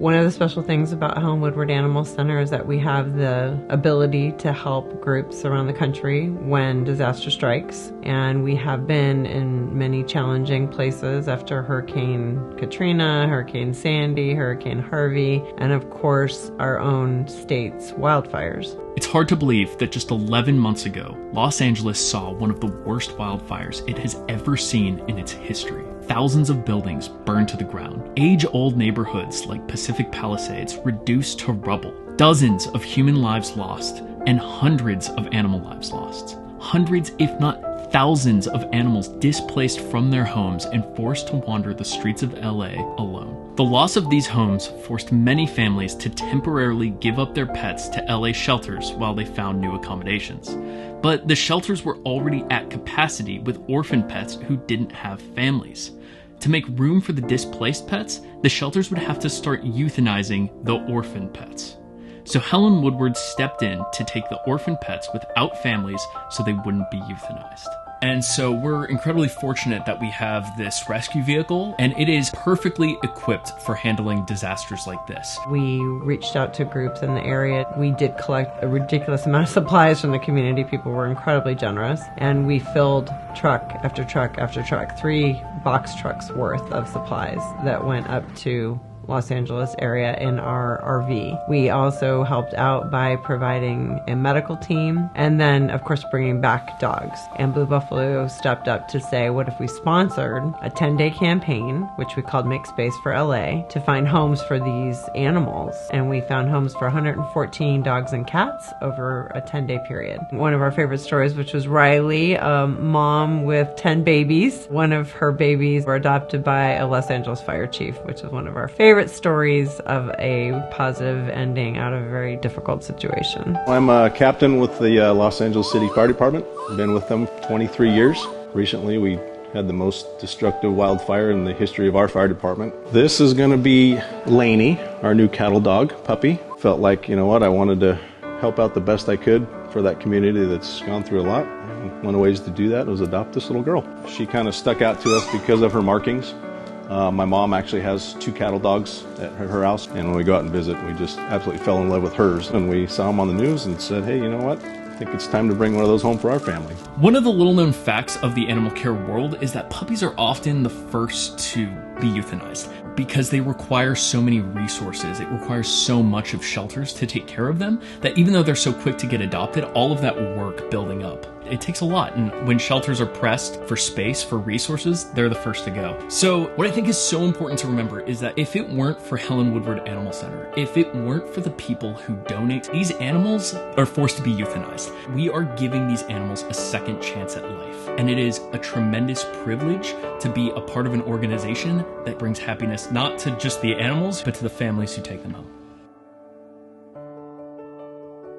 One of the special things about Helen Woodward Animal Center is that we have the ability to help groups around the country when disaster strikes. And we have been in many challenging places after Hurricane Katrina, Hurricane Sandy, Hurricane Harvey, and of course our own state's wildfires. It's hard to believe that just 11 months ago, Los Angeles saw one of the worst wildfires it has ever seen in its history. Thousands of buildings burned to the ground. Age-old neighborhoods like Pacific Palisades reduced to rubble. Dozens of human lives lost, and hundreds of animal lives lost. Hundreds, if not thousands, of animals displaced from their homes and forced to wander the streets of LA alone. The loss of these homes forced many families to temporarily give up their pets to LA shelters while they found new accommodations. But the shelters were already at capacity with orphan pets who didn't have families. To make room for the displaced pets, the shelters would have to start euthanizing the orphan pets. So Helen Woodward stepped in to take the orphan pets without families so they wouldn't be euthanized. And so we're incredibly fortunate that we have this rescue vehicle, and it is perfectly equipped for handling disasters like this. We reached out to groups in the area. We did collect a ridiculous amount of supplies from the community. People were incredibly generous, and we filled truck after truck after truck, 3 box trucks worth of supplies that went up to Los Angeles area in our RV. We also helped out by providing a medical team and then, of course, bringing back dogs. And Blue Buffalo stepped up to say, what if we sponsored a 10-day campaign, which we called Make Space for LA, to find homes for these animals. And we found homes for 114 dogs and cats over a 10-day period. One of our favorite stories, which was Riley, a mom with 10 babies. One of her babies were adopted by a Los Angeles fire chief, which is one of our favorite stories of a positive ending out of a very difficult situation. I'm a captain with the Los Angeles City Fire Department. I've been with them 23 years. Recently we had the most destructive wildfire in the history of our fire department. This is going to be Laney, our new cattle dog puppy. Felt like, you know what, I wanted to help out the best I could for that community that's gone through a lot. And one of the ways to do that was adopt this little girl. She kind of stuck out to us because of her markings. My mom actually has 2 cattle dogs at her house, and when we go out and visit, we just absolutely fell in love with hers. And we saw them on the news and said, hey, you know what? I think it's time to bring one of those home for our family. One of the little-known facts of the animal care world is that puppies are often the first to be euthanized because they require so many resources. It requires so much of shelters to take care of them that even though they're so quick to get adopted, all of that work building up, it takes a lot. And when shelters are pressed for space, for resources, they're the first to go. So what I think is so important to remember is that if it weren't for Helen Woodward Animal Center, if it weren't for the people who donate, these animals are forced to be euthanized. We are giving these animals a second chance at life. And it is a tremendous privilege to be a part of an organization that brings happiness not to just the animals, but to the families who take them home.